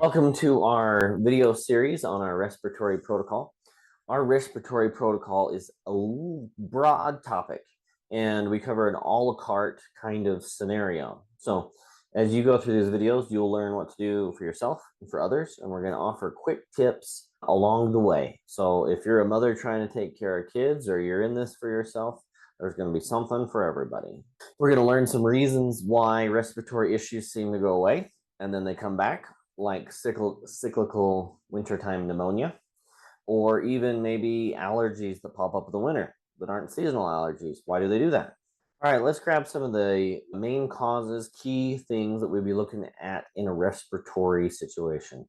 Welcome to our video series on our respiratory protocol. Our respiratory protocol is a broad topic, and we cover an a la carte kind of scenario. So as you go through these videos, you'll learn what to do for yourself and for others, and we're going to offer quick tips along the way. So if you're a mother trying to take care of kids or you're in this for yourself, there's going to be something for everybody. We're going to learn some reasons why respiratory issues seem to go away and then they come back, like cyclical wintertime pneumonia, or even maybe allergies that pop up in the winter that aren't seasonal allergies. Why do they do that? All right, let's grab some of the main causes, key things that we'd be looking at in a respiratory situation,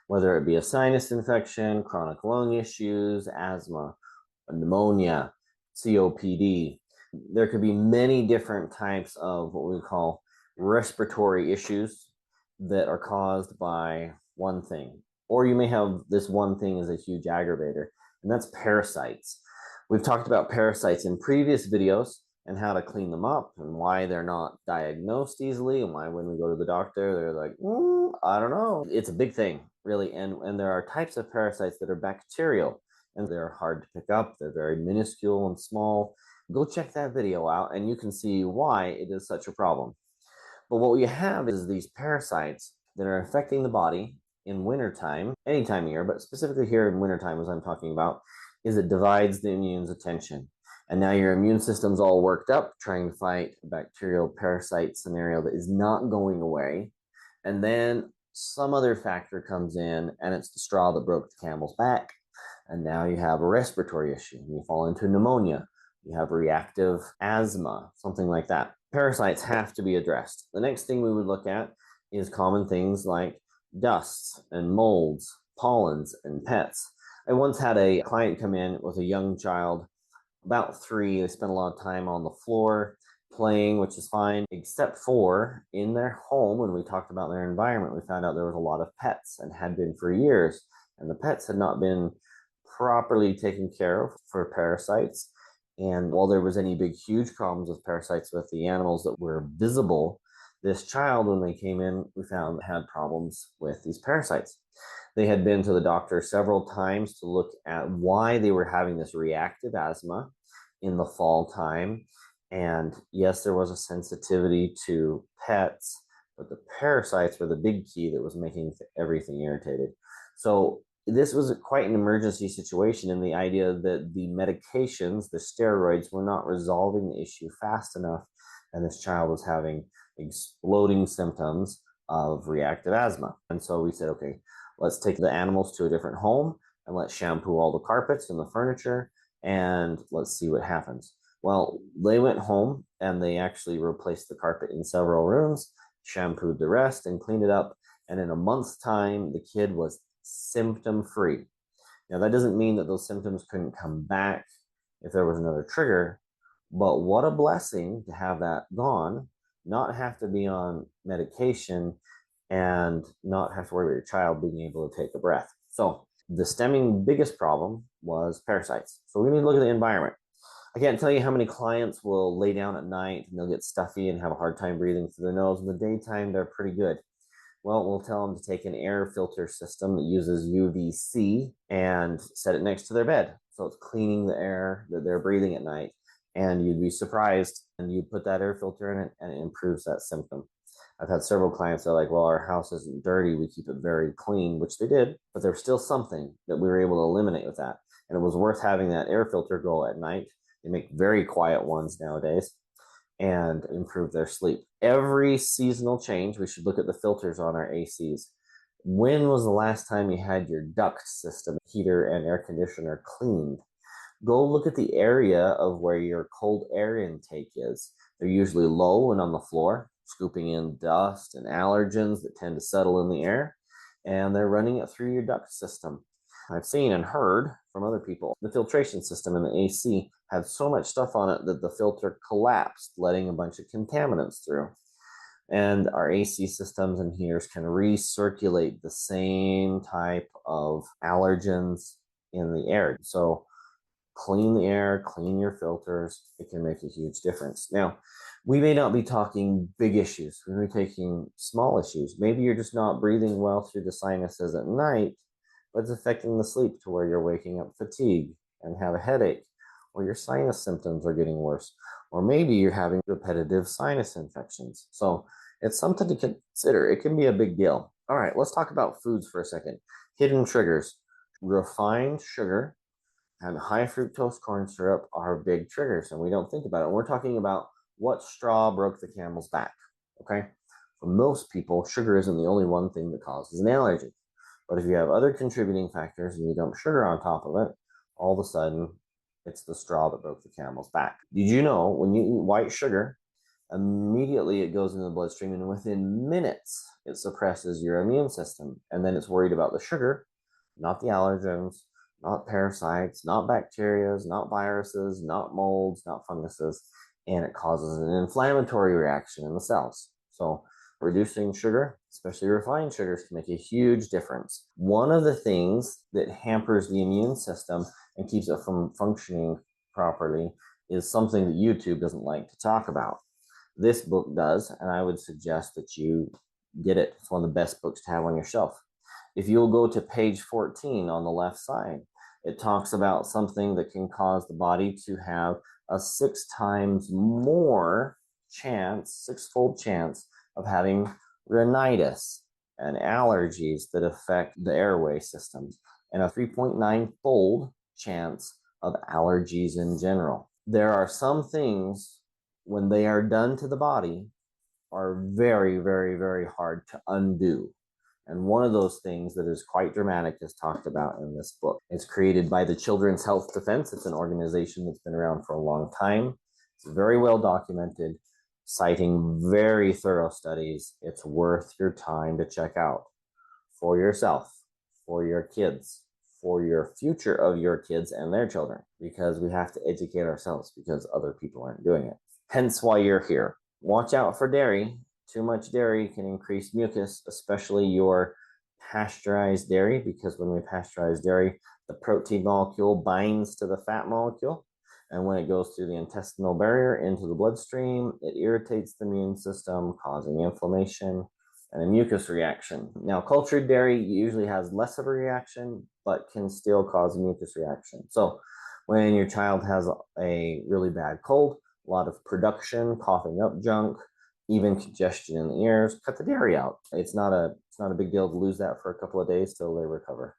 whether it be a sinus infection, chronic lung issues, asthma, pneumonia, COPD. There could be many different types of what we call respiratory issues that are caused by one thing. Or you may have this one thing as a huge aggravator, and that's parasites. We've talked about parasites in previous videos and how to clean them up and why they're not diagnosed easily and why when we go to the doctor, they're like, I don't know. It's a big thing, really. And there are types of parasites that are bacterial and they're hard to pick up. They're very minuscule and small. Go check that video out and you can see why it is such a problem. But what we have is these parasites that are affecting the body in wintertime, any time of year, but specifically here in wintertime, as I'm talking about, is it divides the immune's attention. And now your immune system's all worked up trying to fight a bacterial parasite scenario that is not going away. And then some other factor comes in and it's the straw that broke the camel's back. And now you have a respiratory issue. You fall into pneumonia. You have reactive asthma, something like that. Parasites have to be addressed. The next thing we would look at is common things like dusts and molds, pollens, and pets. I once had a client come in with a young child, about 3. They spent a lot of time on the floor playing, which is fine, except for in their home, when we talked about their environment, we found out there was a lot of pets and had been for years, and the pets had not been properly taken care of for parasites. And while there was any big, huge problems with parasites with the animals that were visible, this child, when they came in, we found had problems with these parasites. They had been to the doctor several times to look at why they were having this reactive asthma in the fall time. And yes, there was a sensitivity to pets, but the parasites were the big key that was making everything irritated. So this was quite an emergency situation in the idea that the medications, the steroids, were not resolving the issue fast enough, and this child was having exploding symptoms of reactive asthma. And so we said, okay, let's take the animals to a different home and let's shampoo all the carpets and the furniture and let's see what happens. Well, they went home and they actually replaced the carpet in several rooms, shampooed the rest and cleaned it up. And in a month's time, the kid was symptom free. Now, that doesn't mean that those symptoms couldn't come back if there was another trigger, but what a blessing to have that gone, not have to be on medication, and not have to worry about your child being able to take a breath. So the stemming biggest problem was parasites. So we need to look at the environment. I can't tell you how many clients will lay down at night and they'll get stuffy and have a hard time breathing through their nose. In the daytime, they're pretty good. Well, we'll tell them to take an air filter system that uses UVC and set it next to their bed. So it's cleaning the air that they're breathing at night. And you'd be surprised, and you put that air filter in it and it improves that symptom. I've had several clients that are like, well, our house isn't dirty. We keep it very clean, which they did, but there's still something that we were able to eliminate with that. And it was worth having that air filter go at night. They make very quiet ones nowadays and improve their sleep. Every seasonal change, we should look at the filters on our ACs. When was the last time you had your duct system, heater and air conditioner cleaned? Go look at the area of where your cold air intake is. They're usually low and on the floor, scooping in dust and allergens that tend to settle in the air, and they're running it through your duct system. I've seen and heard from other people, the filtration system in the AC had so much stuff on it that the filter collapsed, letting a bunch of contaminants through. And our AC systems and heaters can recirculate the same type of allergens in the air. So Clean the air, clean your filters. It can make a huge difference. Now, we may not be talking big issues. We may be taking small issues. Maybe you're just not breathing well through the sinuses at night, but it's affecting the sleep to where you're waking up fatigued and have a headache, or your sinus symptoms are getting worse, or maybe you're having repetitive sinus infections. So it's something to consider. It can be a big deal. All right, let's talk about foods for a second. Hidden triggers. Refined sugar and high fructose corn syrup are big triggers, and we don't think about it. We're talking about what straw broke the camel's back. Okay, for most people, sugar isn't the only one thing that causes an allergy. But if you have other contributing factors and you dump sugar on top of it, all of a sudden it's the straw that broke the camel's back. Did you know when you eat white sugar, immediately it goes into the bloodstream and within minutes it suppresses your immune system, and then it's worried about the sugar, not the allergens, not parasites, not bacteria, not viruses, not molds, not funguses, and it causes an inflammatory reaction in the cells. So reducing sugar, especially refined sugars, can make a huge difference. One of the things that hampers the immune system and keeps it from functioning properly is something that YouTube doesn't like to talk about. This book does, and I would suggest that you get it. It's one of the best books to have on your shelf. If you'll go to page 14 on the left side, it talks about something that can cause the body to have a 6 times more chance, six-fold chance of having rhinitis and allergies that affect the airway systems, and a 3.9-fold chance of allergies in general. There are some things, when they are done to the body, are very, very, very hard to undo. And one of those things that is quite dramatic is talked about in this book. It's created by the Children's Health Defense. It's an organization that's been around for a long time. It's very well documented, citing very thorough studies. It's worth your time to check out for yourself, for your kids, for your future of your kids and their children, because we have to educate ourselves because other people aren't doing it. Hence why you're here. Watch out for dairy. Too much dairy can increase mucus, especially your pasteurized dairy, because when we pasteurize dairy, the protein molecule binds to the fat molecule. And when it goes through the intestinal barrier into the bloodstream, it irritates the immune system, causing inflammation and a mucus reaction. Now, cultured dairy usually has less of a reaction, but can still cause a mucus reaction. So when your child has a really bad cold, a lot of production, coughing up junk, even congestion in the ears, cut the dairy out. It's not a big deal to lose that for a couple of days till they recover.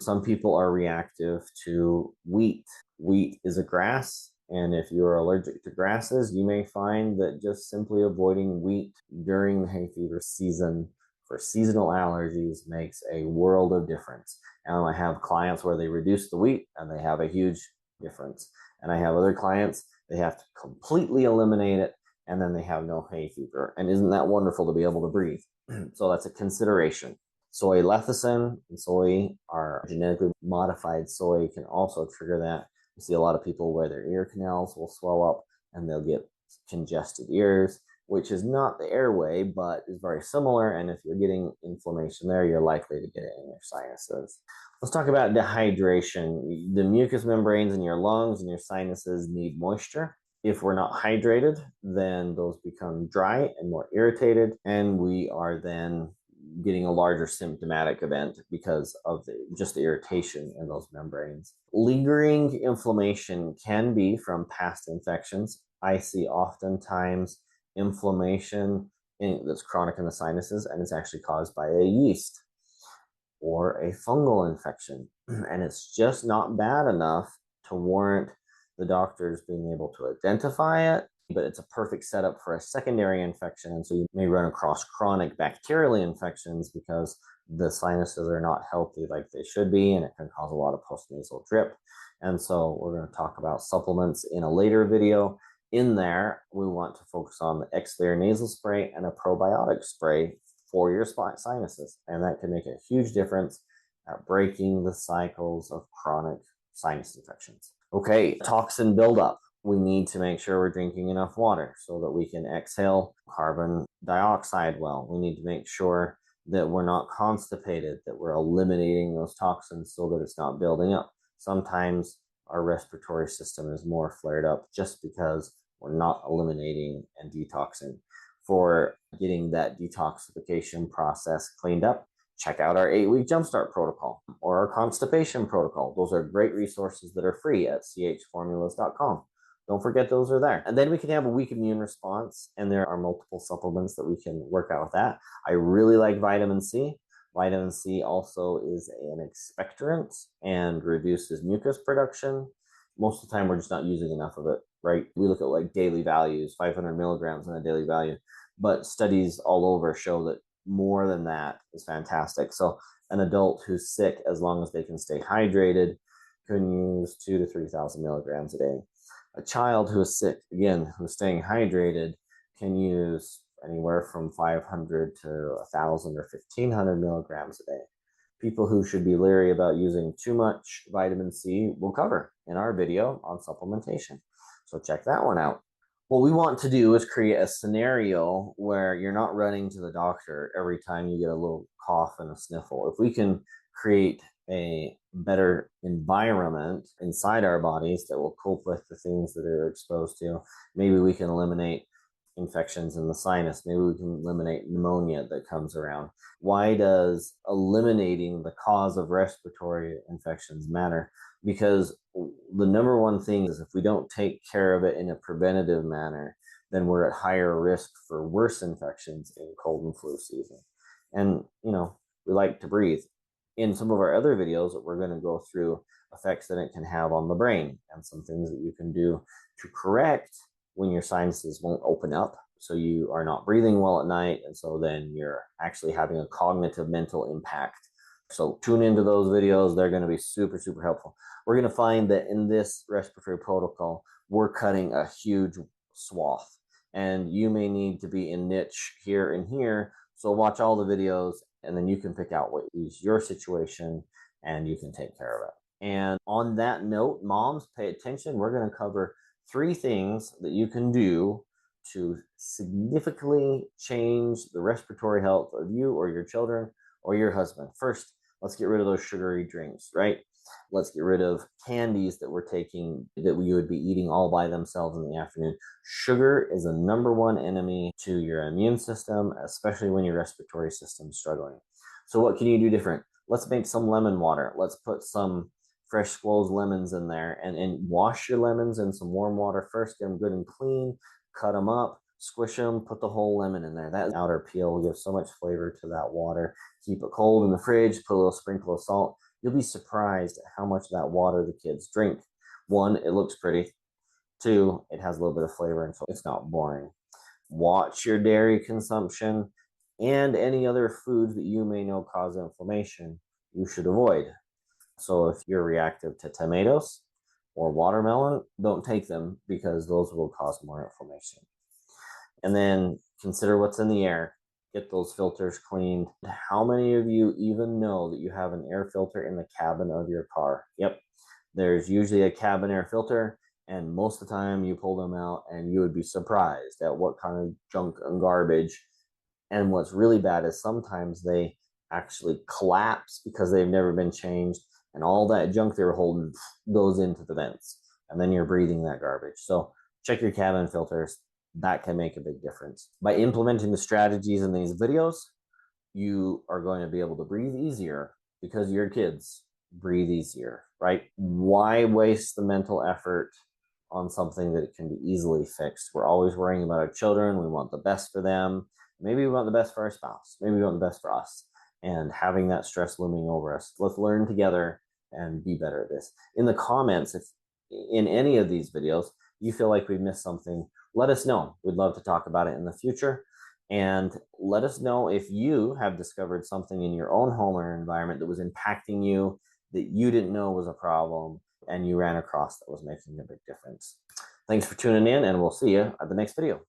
Some people are reactive to wheat. Wheat is a grass, and if you are allergic to grasses, you may find that just simply avoiding wheat during the hay fever season for seasonal allergies makes a world of difference. And I have clients where they reduce the wheat and they have a huge difference. And I have other clients, they have to completely eliminate it, and then they have no hay fever. And isn't that wonderful to be able to breathe? So that's a consideration. Soy lecithin and soy, are genetically modified soy, can also trigger that. You see a lot of people where their ear canals will swell up and they'll get congested ears, which is not the airway, but is very similar. And if you're getting inflammation there, you're likely to get it in your sinuses. Let's talk about dehydration. The mucous membranes in your lungs and your sinuses need moisture. If we're not hydrated, then those become dry and more irritated, and we are then getting a larger symptomatic event because of just the irritation in those membranes. Lingering inflammation can be from past infections. I see oftentimes inflammation that's chronic in the sinuses, and it's actually caused by a yeast or a fungal infection. And it's just not bad enough to warrant the doctors being able to identify it, but it's a perfect setup for a secondary infection. And so you may run across chronic bacterial infections because the sinuses are not healthy like they should be, and it can cause a lot of postnasal drip. And so we're going to talk about supplements in a later video. In there, we want to focus on the Xlair nasal spray and a probiotic spray for your sinuses. And that can make a huge difference at breaking the cycles of chronic sinus infections. Okay, toxin buildup. We need to make sure we're drinking enough water so that we can exhale carbon dioxide well. We need to make sure that we're not constipated, that we're eliminating those toxins so that it's not building up. Sometimes our respiratory system is more flared up just because we're not eliminating and detoxing. For getting that detoxification process cleaned up, check out our 8-week jumpstart protocol or our constipation protocol. Those are great resources that are free at chformulas.com. Don't forget those are there. And then we can have a weak immune response, and there are multiple supplements that we can work out with that. I really like vitamin C. Vitamin C also is an expectorant and reduces mucus production. Most of the time, we're just not using enough of it, right? We look at like daily values, 500 milligrams in a daily value, but studies all over show that more than that is fantastic. So an adult who's sick, as long as they can stay hydrated, can use 2,000 to 3,000 milligrams a day. A child who is sick, again, who's staying hydrated, can use anywhere from 500 to 1,000 or 1,500 milligrams a day. People who should be leery about using too much vitamin C we'll cover in our video on supplementation. So check that one out. What we want to do is create a scenario where you're not running to the doctor every time you get a little cough and a sniffle. If we can create a better environment inside our bodies that will cope with the things that they're exposed to, maybe we can eliminate infections in the sinus. Maybe we can eliminate pneumonia that comes around. Why does eliminating the cause of respiratory infections matter? Because the number one thing is if we don't take care of it in a preventative manner, then we're at higher risk for worse infections in cold and flu season. And, we like to breathe. In some of our other videos, we're going to go through effects that it can have on the brain and some things that you can do to correct when your sinuses won't open up, so you are not breathing well at night, and so then you're actually having a cognitive mental impact. So tune into those videos. They're going to be super, super helpful. We're going to find that in this respiratory protocol, we're cutting a huge swath, and you may need to be in niche here and here. So watch all the videos, and then you can pick out what is your situation, and you can take care of it. And on that note, moms, pay attention. We're going to cover 3 things that you can do to significantly change the respiratory health of you or your children or your husband. First, let's get rid of those sugary drinks, right? Let's get rid of candies that we're taking that we would be eating all by themselves in the afternoon. Sugar is the #1 enemy to your immune system, especially when your respiratory system is struggling. So what can you do different? Let's make some lemon water. Let's put some fresh squoze lemons in there and wash your lemons in some warm water first. Get them good and clean, cut them up, squish them, put the whole lemon in there. That outer peel will give so much flavor to that water. Keep it cold in the fridge, put a little sprinkle of salt. You'll be surprised at how much of that water the kids drink. 1, it looks pretty. 2, it has a little bit of flavor, and so it's not boring. Watch your dairy consumption and any other foods that you may know cause inflammation you should avoid. So if you're reactive to tomatoes or watermelon, don't take them because those will cause more inflammation. And then consider what's in the air. Get those filters cleaned. How many of you even know that you have an air filter in the cabin of your car? Yep, there's usually a cabin air filter, and most of the time you pull them out and you would be surprised at what kind of junk and garbage. And what's really bad is sometimes they actually collapse because they've never been changed, and all that junk they were holding goes into the vents, and then you're breathing that garbage. So check your cabin filters. That can make a big difference. By implementing the strategies in these videos, you are going to be able to breathe easier because your kids breathe easier, right? Why waste the mental effort on something that can be easily fixed? We're always worrying about our children. We want the best for them. Maybe we want the best for our spouse. Maybe we want the best for us. And having that stress looming over us, let's learn together and be better at this. In the comments, if in any of these videos you feel like we've missed something, let us know. We'd love to talk about it in the future. And let us know if you have discovered something in your own home or environment that was impacting you that you didn't know was a problem and you ran across that was making a big difference. Thanks for tuning in, and we'll see you at the next video.